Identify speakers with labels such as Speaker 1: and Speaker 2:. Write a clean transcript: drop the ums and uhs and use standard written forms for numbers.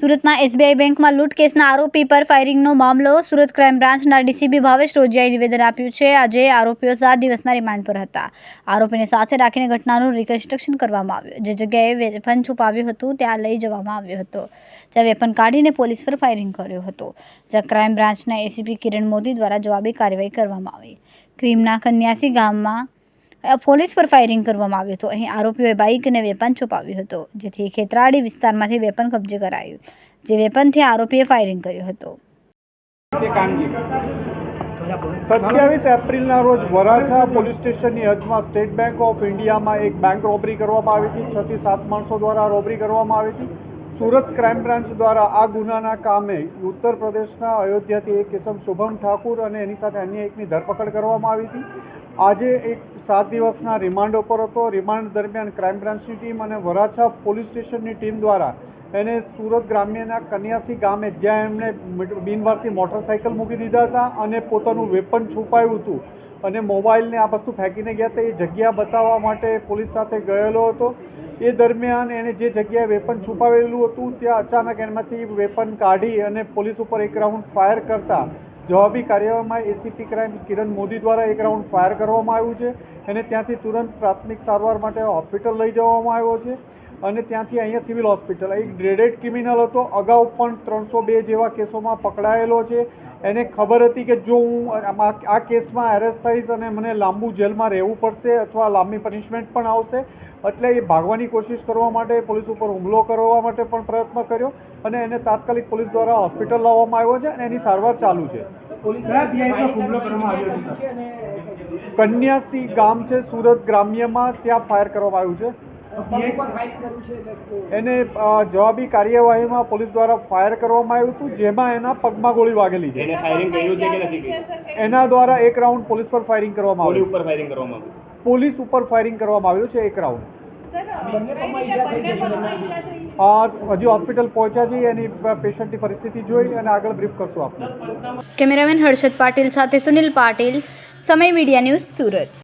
Speaker 1: સુરતમાં એસબીઆઈ બેંકમાં લૂંટ કેસના આરોપી પર ફાયરિંગનો મામલો. સુરત ક્રાઇમ બ્રાન્ચના ડીસીપી ભાવેશ રોજિયાએ નિવેદન આપ્યું છે. આજે આરોપીઓ 7 દિવસના રિમાન્ડ પર હતા. આરોપીને સાથે રાખીને ઘટનાનું રિકન્સ્ટ્રક્શન કરવામાં આવ્યું. જે જગ્યાએ વેપન છુપાવ્યું હતું ત્યાં લઈ જવામાં આવ્યો હતો, જ્યાં વેપન કાઢીને પોલીસ પર ફાયરિંગ કર્યો હતો, જ્યાં ક્રાઇમ બ્રાન્ચના એસીપી કિરણ મોદી દ્વારા જવાબી કાર્યવાહી કરવામાં આવી. ક્રીમના કન્યાસી ગામમાં પોલીસ પર ફાયરિંગ કરવામાં આવ્યું હતું. અહીં આરોપીઓએ બાઇક અને વેપન છુપાવ્યું હતું, જેથી ખેતરાડી વિસ્તારમાંથી વેપન કબજે કરાયું. જે વેપનથી આરોપીએ ફાયરિંગ કર્યું હતું.
Speaker 2: 27 એપ્રિલના રોજ વરાછા પોલીસ સ્ટેશનની હદમાં સ્ટેટ બેંક ઓફ ઇન્ડિયામાં એક બેંક રોબરી કરવામાં આવી હતી. 6 થી 7 માણસો દ્વારા રોબરી કરવામાં આવી હતી. સુરત ક્રાઇમ બ્રાન્ચ દ્વારા આ ગુનાના કામે ઉત્તર પ્રદેશના અયોધ્યાથી એક કિસમ શુભમ ઠાકુર અને એની સાથે અન્ય એકની ધરપકડ કરવામાં આવી હતી. આજે એક 7 દિવસના રિમાન્ડ ઉપર હતો. રિમાન્ડ દરમિયાન ક્રાઇમ બ્રાન્ચની ટીમ અને વરાછા પોલીસ સ્ટેશનની ટીમ દ્વારા એને સુરત ગ્રામ્યના કન્યાસી ગામે, જ્યાં એમણે બિનવારસી મોટરસાઇકલ મૂકી દીધા હતા અને પોતાનું વેપન છુપાયું હતું અને મોબાઈલને આ વસ્તુ ફેંકીને ગયા હતા, એ જગ્યા બતાવવા માટે પોલીસ સાથે ગયેલો હતો. એ દરમિયાન એણે જે જગ્યાએ વેપન છુપાવેલું હતું ત્યાં અચાનક એમાંથી વેપન કાઢી અને પોલીસ ઉપર એક રાઉન્ડ ફાયર કરતા જવાબી કાર્યવાહીમાં એસીપી ક્રાઇમ કિરણ મોદી દ્વારા એક રાઉન્ડ ફાયર કરવામાં આવ્યું છે. એને ત્યાંથી તુરંત પ્રાથમિક સારવાર માટે હોસ્પિટલ લઈ જવામાં આવ્યો છે અને ત્યાંથી અહીંયા સિવિલ હોસ્પિટલ. એક ડ્રેડેડ ક્રિમિનલ હતો, અગાઉ પણ 302 જેવા કેસોમાં પકડાયેલો છે. એને ખબર હતી કે જો હું આ કેસમાં એરેસ્ટ થઈશ અને મને લાંબુ જેલમાં રહેવું પડશે અથવા લાંબી પનિશમેન્ટ પણ આવશે, એટલે એ ભાગવાની કોશિશ કરવા માટે, પોલીસ ઉપર હુમલો કરવા માટે પણ પ્રયત્ન કર્યો અને એને તાત્કાલિક પોલીસ દ્વારા હોસ્પિટલ લાવવામાં આવ્યો છે અને એની સારવાર ચાલુ છે. કન્યાસી ગામ છે સુરત ગ્રામ્યમાં, ત્યાં ફાયર કરવામાં આવ્યું છે. એને જવાબી કાર્યવાહીમાં પોલીસ દ્વારા ફાયર કરવામાં આવ્યું હતું, જેમાં એના પગમાં ગોળી વાગેલી છે. એના દ્વારા એક રાઉન્ડ પોલીસ પર ફાયરિંગ કરવામાં આવ્યું. પોલીસ ઉપર ફાયરિંગ કરવામાં આવ્યું છે એક રાઉન્ડ. હજી હોસ્પિટલ પહોંચ્યા છીએ, એની પેશન્ટની પરિસ્થિતિ જોઈ અને આગળ બ્રીફ કરશું આપને.
Speaker 1: કેમેરામેન હર્ષદ પાટીલ સાથે સુનિલ પાટીલ, સમય મીડિયા ન્યૂઝ, સુરત.